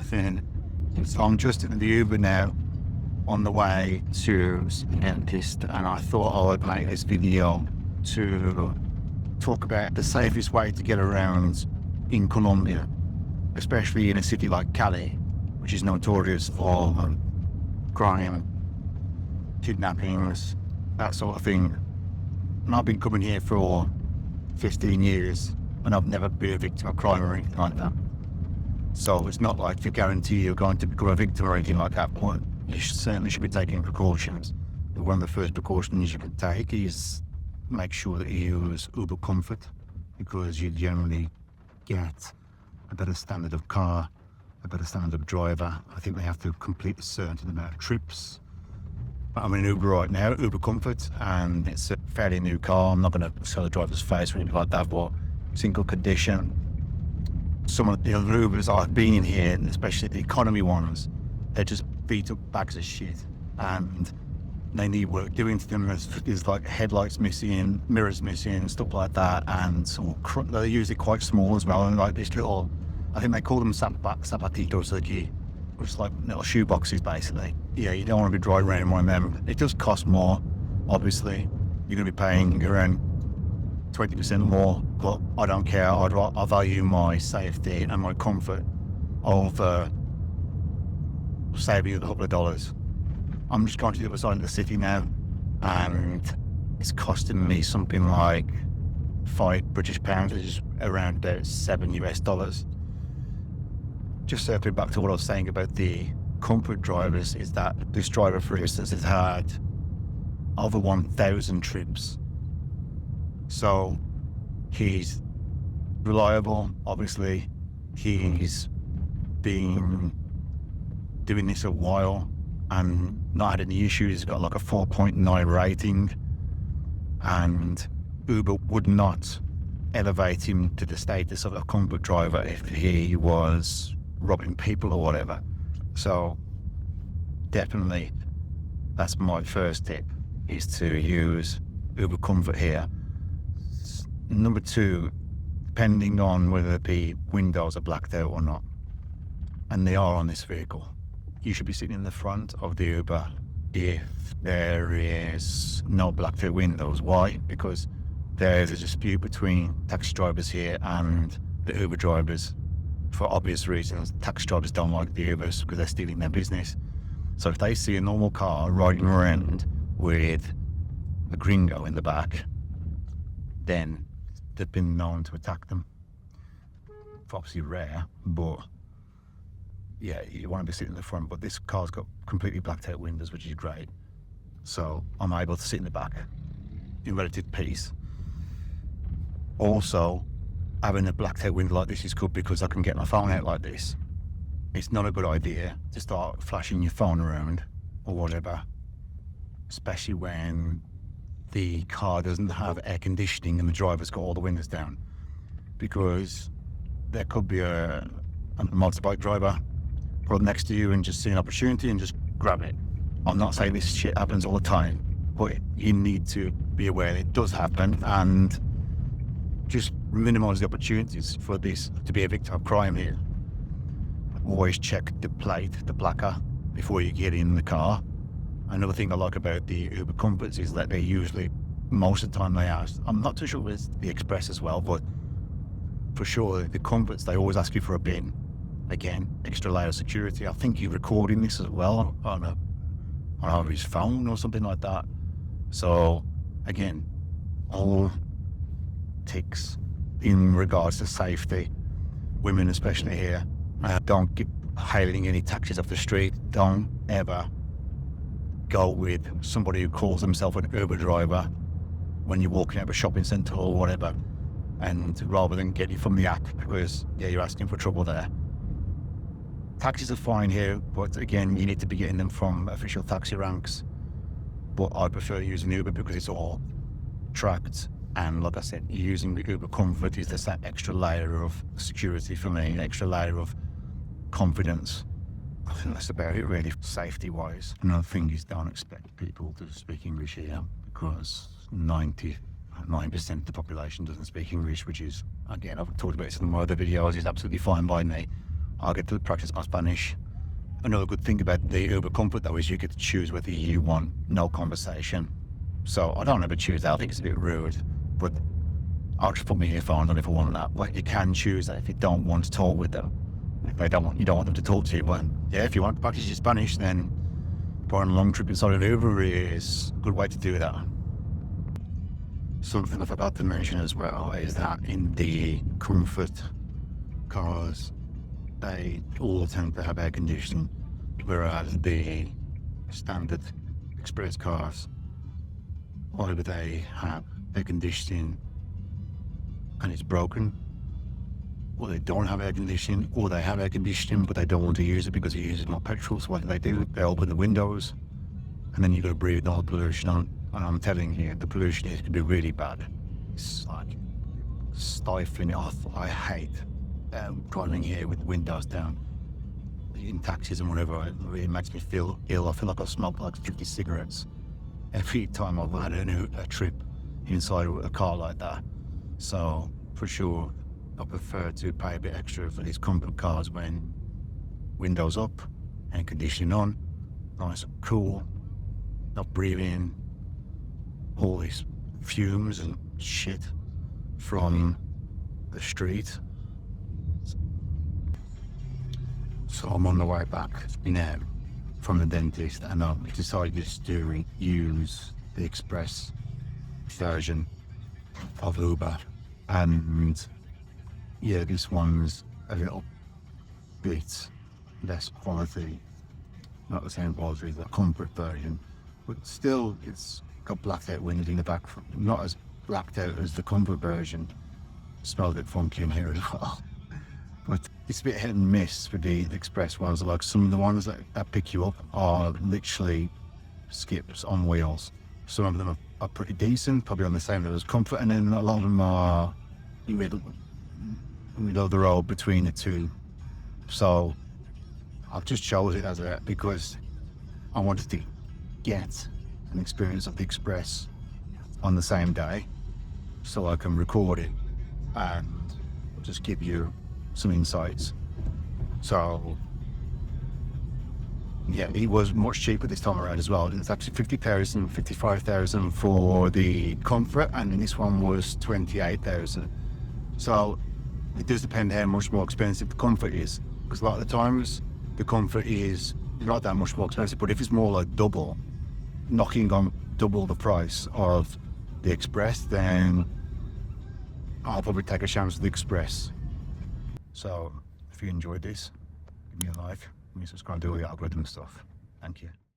So I'm just in the Uber now on the way to the dentist, and I thought I would make this video to talk about the safest way to get around in Colombia, especially in a city like Cali, which is notorious for crime, kidnappings, that sort of thing. And I've been coming here for 15 years and I've never been a victim of crime or anything like that. So it's not like you guarantee you're going to become a victim or anything like that, but you certainly should be taking precautions. But one of the first precautions you can take is make sure that you use Uber Comfort, because you generally get a better standard of car, a better standard of driver. I think they have to complete a certain amount of trips. I'm in Uber right now, Uber Comfort, and it's a fairly new car. I'm not going to show the driver's face or anything like that, but it's in good condition. Some of the other Ubers I've been in here, and especially the economy ones, they're just beat up bags of shit, and they need work doing to them. There's like headlights missing, mirrors missing, stuff like that, and they're usually quite small as well, and like this little, I think they call them zapatitos aquí, which is like little shoe boxes basically. Yeah, you don't want to be driving around in one of them. It does cost more, obviously. You're going to be paying around 20% more, but I don't care. I value my safety and my comfort over saving a couple of dollars. I'm just going to the other side of the city now, and it's costing me something like £5 which is around about $7 US. Just circling back to what I was saying about the comfort drivers, is that this driver, for instance, has had over 1,000 trips. So he's reliable, obviously. He's been doing this a while and not had any issues. He's got like a 4.9 rating, and Uber would not elevate him to the status of a comfort driver if he was robbing people or whatever. So definitely that's my first tip, is to use Uber Comfort here. Number two, depending on whether the windows are blacked out or not, and they are on this vehicle, you should be sitting in the front of the Uber if there is no blacked out windows. Why? Because there's a dispute between taxi drivers here and the Uber drivers. For obvious reasons, taxi drivers don't like the Ubers because they're stealing their business. So if they see a normal car riding around with a gringo in the back, then they've been known to attack them. It's obviously rare, but yeah, you want to be sitting in the front. But this car's got completely blacked out windows, which is great. So I'm able to sit in the back in relative peace. Also, having a blacked out window like this is good because I can get my phone out like this. It's not a good idea to start flashing your phone around or whatever, especially when the car doesn't have air conditioning and the driver's got all the windows down, because there could be a motorbike driver put next to you and just see an opportunity and just grab it. I'm not saying this shit happens all the time, but you need to be aware it does happen, and just minimize the opportunities for this to be a victim of crime here. Always check the plate, the placa, before you get in the car. Another thing I like about the Uber Comforts is that they usually, most of the time they ask, I'm not too sure if it's the Express as well, but for sure the Comforts, they always ask you for a bin. Again, extra layer of security. I think you're recording this as well on his phone or something like that. So again, all ticks in regards to safety. Women especially here, don't keep hailing any taxis off the street. Don't ever go with somebody who calls themselves an Uber driver when you're walking out of a shopping centre or whatever, and rather than get you from the app, because yeah, you're asking for trouble there. Taxis are fine here, but again, you need to be getting them from official taxi ranks. But I prefer using Uber because it's all tracked, and like I said, using the Uber Comfort is just that extra layer of security for me, an extra layer of confidence. I think that's about it really, safety-wise. Another thing is, don't expect people to speak English here, because 99% of the population doesn't speak English, which is, again, I've talked about this in my other videos, is absolutely fine by me. I'll get to practice my Spanish. Another good thing about the Uber Comfort though is you get to choose whether you want no conversation. So I don't ever choose that. I think it's a bit rude, but I'll just put my earphones on if I want that. But you can choose that if you don't want to talk with them. If you don't want them to talk to you. But yeah, if you want to practice your Spanish, then going on a long trip inside an Uber is a good way to do that. Something I forgot to mention as well is that in the comfort cars, they all tend to have air conditioning, whereas the standard express cars, either they have air conditioning and it's broken, or they don't have air conditioning, or they have air conditioning but they don't want to use it because it uses more petrol. So what do? They open the windows and then you got to breathe all the pollution on. And I'm telling you, the pollution is going to be really bad. It's like stifling it off. I hate driving here with the windows down in taxis and whatever. It really makes me feel ill. I feel like I've smoked like 50 cigarettes every time I've had a trip inside a car like that. So for sure, I prefer to pay a bit extra for these comfort cars when windows up and conditioning on, nice and cool, not breathing all these fumes and shit from the street. So I'm on the way back now from the dentist, and I've decided to use the express version of Uber. And yeah, this one's a little bit less quality, not the same quality as the comfort version, but still it's got blacked out windows in the back, not as blacked out as the comfort version. Smells a bit funky in here as well. But it's a bit hit and miss with the express ones. Like some of the ones that pick you up are literally skips on wheels. Some of them are pretty decent, probably on the same level as comfort, and then a lot of them are middle of the road between the two. So I've just chosen it as that because I wanted to get an experience of the express on the same day, so I can record it and just give you some insights. So yeah, it was much cheaper this time around as well. It's actually 50,000, 55,000 for the comfort, and then this one was 28,000. So it does depend how much more expensive the comfort is, because a lot of the times the comfort is not that much more expensive, but if it's more like double, knocking on double the price of the express, then I'll probably take a chance with the express. So if you enjoyed this, give me a like, give me a subscribe to all the algorithm stuff. Thank you.